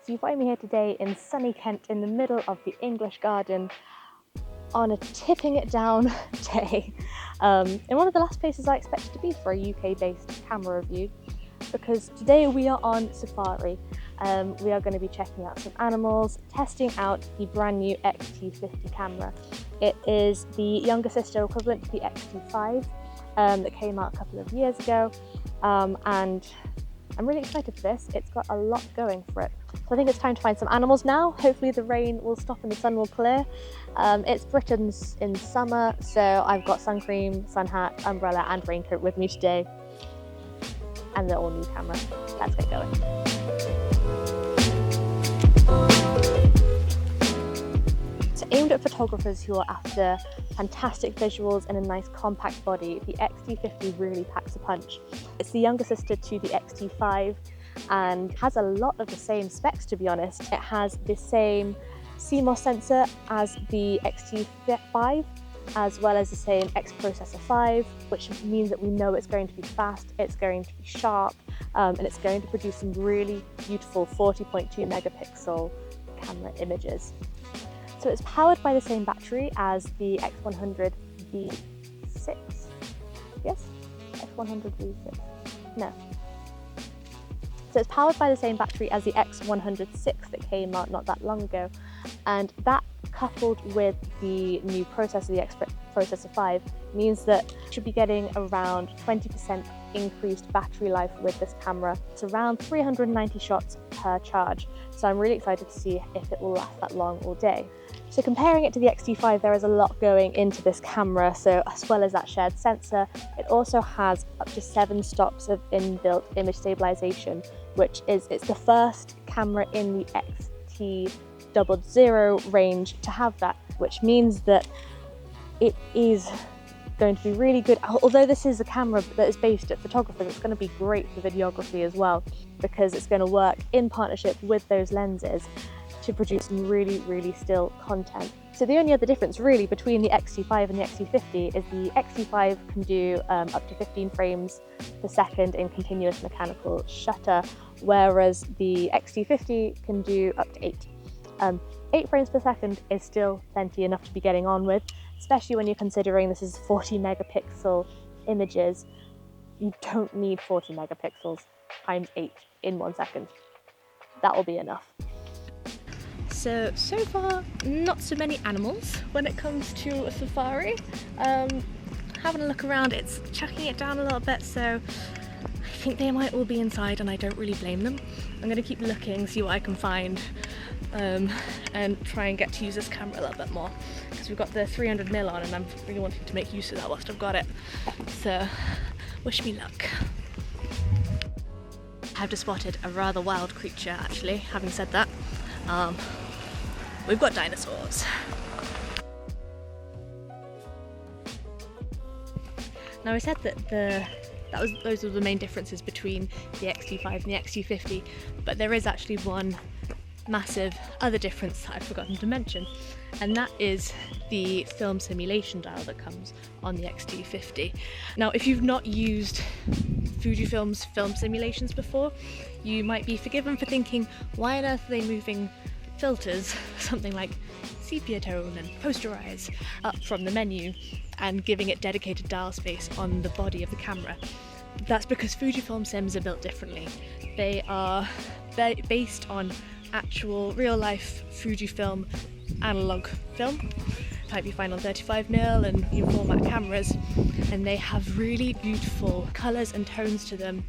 So you find me here today in sunny Kent in the middle of the English garden on a tipping it down day in one of the last places I expected to be for a UK-based camera review, because today we are on safari. We are going to be checking out some animals, testing out the brand new X-T50 camera. It is the younger sister equivalent to the X-T5 that came out a couple of years ago, and I'm really excited for this. It's got a lot going for it. So I think it's time to find some animals now. Hopefully the rain will stop and the sun will clear. It's Britain's in summer, so I've got sun cream, sun hat, umbrella and raincoat with me today. And the all new camera. Let's get going. So aimed at photographers who are after fantastic visuals and a nice compact body, the X-T50 really packs a punch. It's the younger sister to the X-T5 and has a lot of the same specs, to be honest. It has the same CMOS sensor as the X-T5, as well as the same X processor 5, which means that we know it's going to be fast, it's going to be sharp, and it's going to produce some really beautiful 40.2 megapixel camera images. So it's powered by the same battery as the X100 V6. Yes? X100 V6. No. So it's powered by the same battery as the X100-6 that came out not that long ago, and that coupled with the new processor, the X processor 5, means that you should be getting around 20% increased battery life with this camera. It's around 390 shots per charge, so I'm really excited to see if it will last that long all day. So comparing it to the X-T5, there is a lot going into this camera. So as well as that shared sensor, it also has up to 7 stops of inbuilt image stabilization, which is it's the first camera in the X-T00 range to have that, which means that it is going to be really good. Although this is a camera that is based at photographers, it's going to be great for videography as well, because it's going to work in partnership with those lenses to produce some really still content. So the only other difference really between the X-T5 and the X-T50 is the X-T5 can do up to 15 frames per second in continuous mechanical shutter, whereas the X-T50 can do up to 8. 8 frames per second is still plenty enough to be getting on with, especially when you're considering this is 40 megapixel images. You don't need 40 megapixels times 8 in 1 second. That will be enough. So far, not so many animals when it comes to a safari. Having a look around, it's chucking it down a little bit, so I think they might all be inside and I don't really blame them. I'm going to keep looking, see what I can find, and try and get to use this camera a little bit more, because we've got the 300mm on and I'm really wanting to make use of that whilst I've got it. So wish me luck. I've just spotted a rather wild creature actually, having said that. We've got dinosaurs. Now I said that those were the main differences between the X-T5 and the X-T50, but there is actually one massive other difference that I've forgotten to mention, and that is the film simulation dial that comes on the X-T50. Now if you've not used Fujifilm's film simulations before, you might be forgiven for thinking, why on earth are they moving filters, something like sepia tone and posterize, up from the menu and giving it dedicated dial space on the body of the camera? That's because Fujifilm sims are built differently. They are based on actual real-life Fujifilm analog film, type you find on 35mm and new format cameras, and they have really beautiful colours and tones to them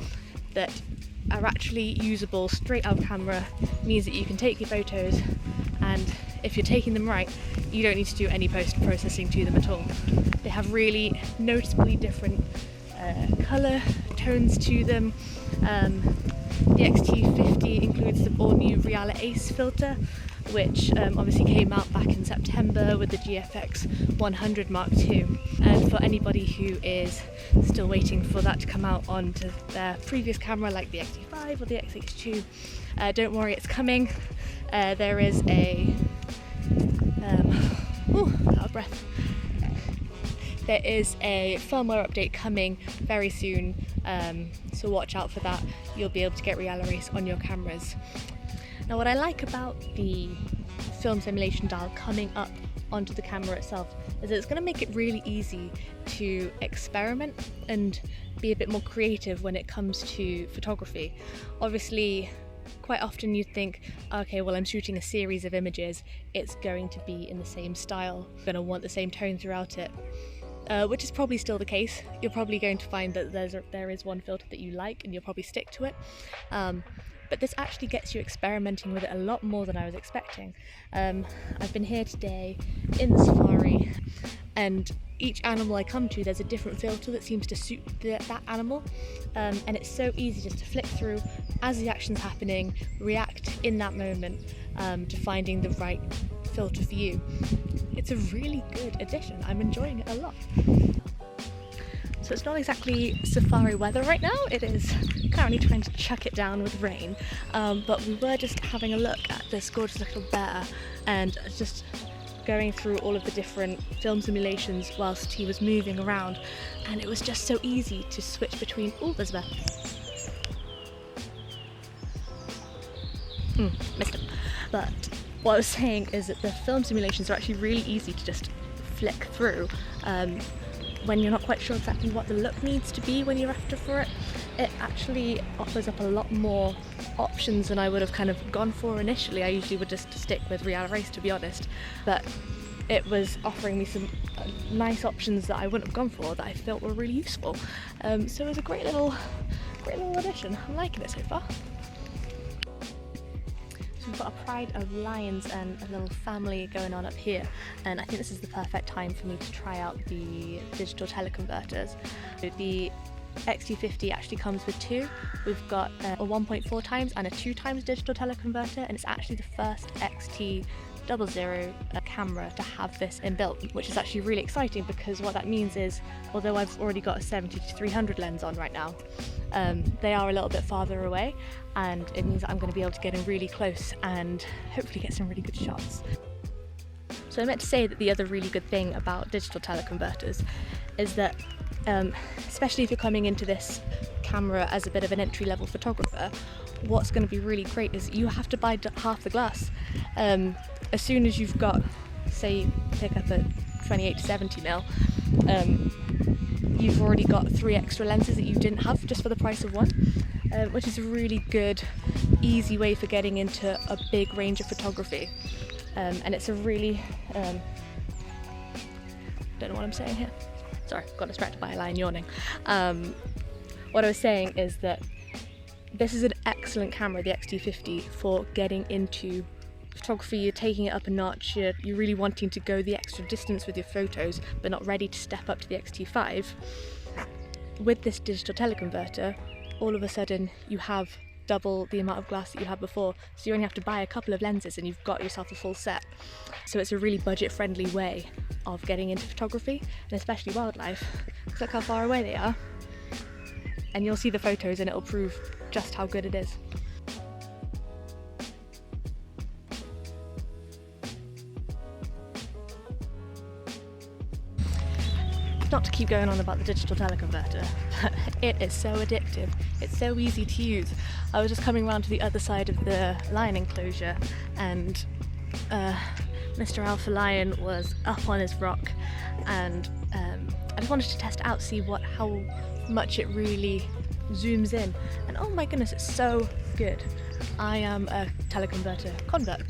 that are actually usable straight out of camera. Means that you can take your photos, and if you're taking them right, you don't need to do any post-processing to them at all. They have really noticeably different colour tones to them. The X-T50 includes the all-new Real Ace filter, which obviously came out back in September with the GFX 100 Mark II. And for anybody who is still waiting for that to come out onto their previous camera, like the X-T5 or the X-H2, don't worry, it's coming. There is a out of breath. There is a firmware update coming very soon, so watch out for that. You'll be able to get Real Ace on your cameras. Now what I like about the film simulation dial coming up onto the camera itself is that it's going to make it really easy to experiment and be a bit more creative when it comes to photography. Obviously, quite often you think, okay, well, I'm shooting a series of images, it's going to be in the same style, I'm going to want the same tone throughout it, which is probably still the case. You're probably going to find that there is one filter that you like and you'll probably stick to it. But this actually gets you experimenting with it a lot more than I was expecting. I've been here today in the safari, and each animal I come to, there's a different filter that seems to suit that animal, and it's so easy just to flick through as the action's happening, react in that moment to finding the right filter for you. It's a really good addition. I'm enjoying it a lot. So it's not exactly safari weather right now, it is currently trying to chuck it down with rain, but we were just having a look at this gorgeous little bear and just going through all of the different film simulations whilst he was moving around, and it was just so easy to switch between, oh, there's a bear. Missed him. But what I was saying is that the film simulations are actually really easy to just flick through. When you're not quite sure exactly what the look needs to be when you're after for it, it actually offers up a lot more options than I would have kind of gone for initially. I usually would just stick with Real Race, to be honest, but it was offering me some nice options that I wouldn't have gone for that I felt were really useful. So it was a great little addition. I'm liking it so far. So we've got a pride of lions and a little family going on up here, and I think this is the perfect time for me to try out the digital teleconverters. The X-T50 actually comes with two. We've got a 1.4 times and a 2 times digital teleconverter, and it's actually the first X-T00 camera to have this inbuilt, which is actually really exciting because what that means is, although I've already got a 70-300 lens on right now, they are a little bit farther away, and it means that I'm going to be able to get in really close and hopefully get some really good shots. So I meant to say that the other really good thing about digital teleconverters is that especially if you're coming into this camera as a bit of an entry-level photographer, what's going to be really great is you have to buy half the glass. As soon as you've got, say, pick up a 28-70mm, you've already got 3 extra lenses that you didn't have just for the price of one, which is a really good, easy way for getting into a big range of photography. And it's a really, don't know what I'm saying here. Sorry, got distracted by a lion yawning. What I was saying is that this is an excellent camera, the X-T50, for getting into photography. You're taking it up a notch, you're really wanting to go the extra distance with your photos, but not ready to step up to the X-T5. With this digital teleconverter, all of a sudden you have double the amount of glass that you had before, so you only have to buy a couple of lenses and you've got yourself a full set. So it's a really budget-friendly way of getting into photography, and especially wildlife, because look how far away they are, and you'll see the photos and it'll prove just how good it is. Not to keep going on about the digital teleconverter, but it is so addictive. It's so easy to use. I was just coming around to the other side of the lion enclosure, and Mr. Alpha Lion was up on his rock, and I just wanted to test it out, see how much it really zooms in, and oh my goodness, it's so good. I am a teleconverter convert.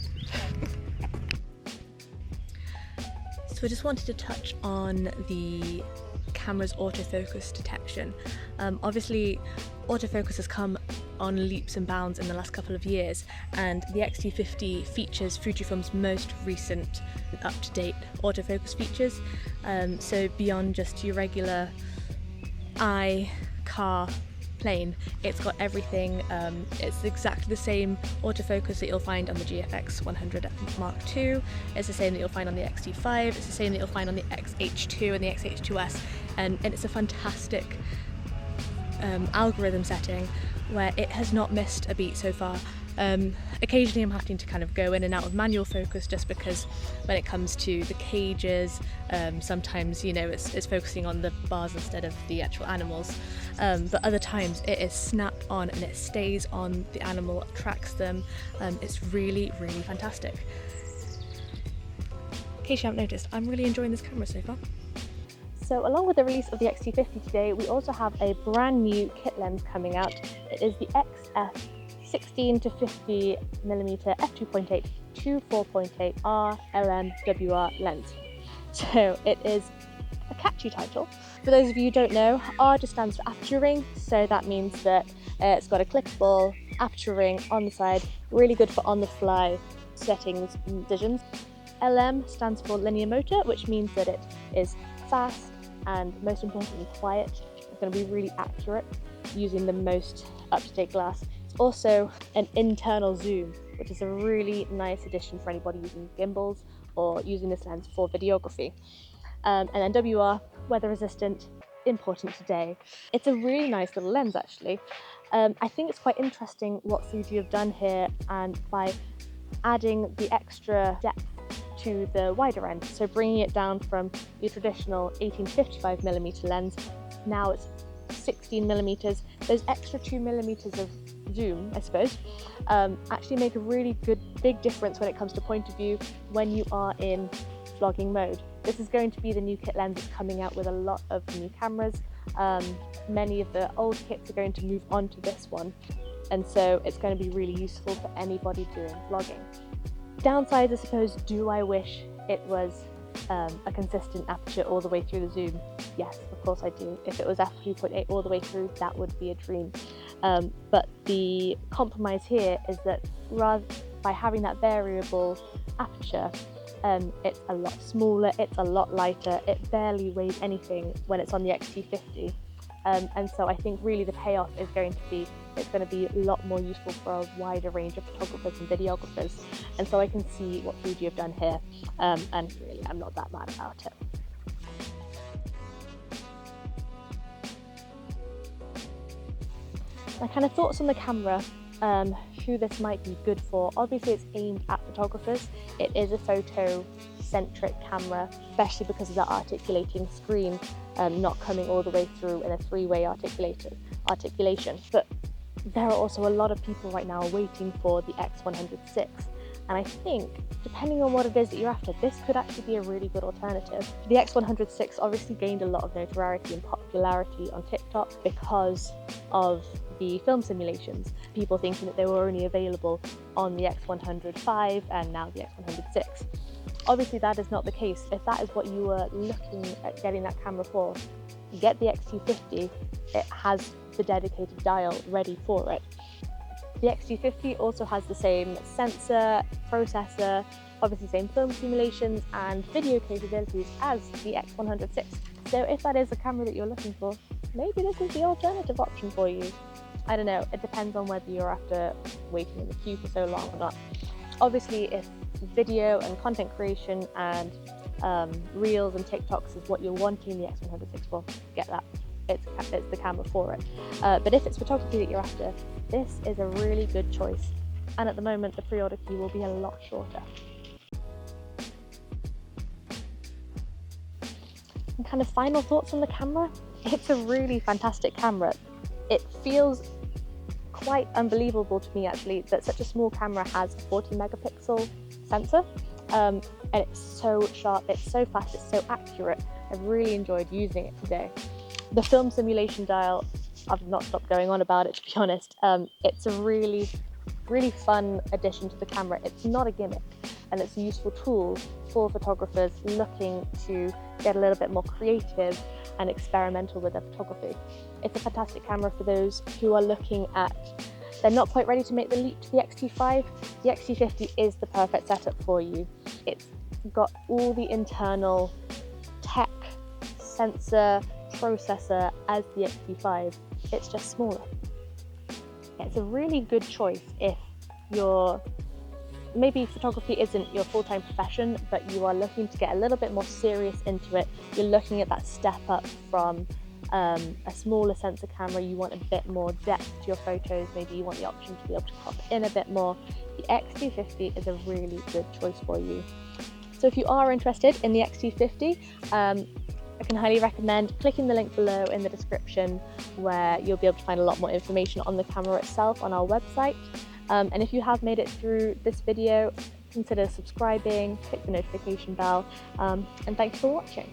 So I just wanted to touch on the camera's autofocus detection. Obviously, autofocus has come on leaps and bounds in the last couple of years, and the X-T50 features Fujifilm's most recent up-to-date autofocus features. So beyond just your regular eye, car, plane, it's got everything. It's exactly the same autofocus that you'll find on the GFX 100 Mark II. It's the same that you'll find on the X-T5. It's the same that you'll find on the X-H2 and the X-H2S, and it's a fantastic algorithm setting where it has not missed a beat so far. Occasionally I'm having to kind of go in and out of manual focus just because when it comes to the cages, sometimes, you know, it's focusing on the bars instead of the actual animals. But other times it is snap on and it stays on the animal, tracks them. It's really, really fantastic. In case you haven't noticed, I'm really enjoying this camera so far. So along with the release of the X-T50 today, we also have a brand new kit lens coming out. It is the XF 16 to 50mm F2.8-4.8 R LM WR lens. So it is a catchy title. For those of you who don't know, R just stands for aperture ring, so that means that it's got a clickable aperture ring on the side, really good for on-the-fly settings and decisions. LM stands for linear motor, which means that it is fast and, most importantly, quiet. It's going to be really accurate using the most up-to-date glass. It's also an internal zoom, which is a really nice addition for anybody using gimbals or using this lens for videography. And then WR, weather resistant, important today. It's a really nice little lens actually. I think it's quite interesting what Fuji have done here, and by adding the extra depth to the wider end, so bringing it down from your traditional 18-55mm lens, now it's 16mm. Those extra 2mm of zoom, I suppose, actually make a really good big difference when it comes to point of view when you are in vlogging mode. This is going to be the new kit lens that's coming out with a lot of new cameras. Many of the old kits are going to move on to this one, and so it's going to be really useful for anybody doing vlogging. Downsides, I suppose, do I wish it was a consistent aperture all the way through the zoom? Yes, of course I do. If it was f2.8 all the way through, that would be a dream. But the compromise here is that rather by having that variable aperture, it's a lot smaller, it's a lot lighter, it barely weighs anything when it's on the X-T50. And so I think really the payoff is going to be, it's going to be a lot more useful for a wider range of photographers and videographers. And so I can see what Fuji have done here, and really I'm not that mad about it. My kind of thoughts on the camera, who this might be good for. Obviously it's aimed at photographers. It is a photo-centric camera, especially because of that articulating screen, not coming all the way through in a three-way articulation. But there are also a lot of people right now waiting for the X100VI, and I think, depending on what it is that you're after, this could actually be a really good alternative. The X100VI obviously gained a lot of notoriety and popularity on TikTok because of the film simulations, people thinking that they were only available on the X100V and now the X100VI. Obviously that is not the case. If that is what you were looking at getting that camera for, get the X-T50. It has the dedicated dial ready for it. The X-T50 also has the same sensor, processor, obviously same film simulations and video capabilities as the X100VI. So if that is the camera that you're looking for, maybe this is the alternative option for you. I don't know, it depends on whether you're after waiting in the queue for so long or not. Obviously, if video and content creation and reels and TikToks is what you're wanting the X100VI for, get that. It's the camera for it. But if it's photography that you're after, this is a really good choice. And at the moment, the pre-order queue will be a lot shorter. And kind of final thoughts on the camera. It's a really fantastic camera. It feels quite unbelievable to me actually that such a small camera has a 40 megapixel sensor, and it's so sharp, it's so fast, it's so accurate. I've really enjoyed using it today. The film simulation dial, I've not stopped going on about it, to be honest. It's a really fun addition to the camera. It's not a gimmick, and it's a useful tool for photographers looking to get a little bit more creative and experimental with their photography. It's a fantastic camera for those who are looking at, they're not quite ready to make the leap to the X-T5. The X-T50 is the perfect setup for you. It's got all the internal tech, sensor, processor as the X-T5. It's just smaller. It's a really good choice if you're, maybe photography isn't your full-time profession, but you are looking to get a little bit more serious into it. You're looking at that step up from a smaller sensor camera, you want a bit more depth to your photos, maybe you want the option to be able to crop in a bit more, the X-T50 is a really good choice for you. So if you are interested in the X-T50, I can highly recommend clicking the link below in the description, where you'll be able to find a lot more information on the camera itself on our website. And if you have made it through this video, consider subscribing, click the notification bell, and thanks for watching.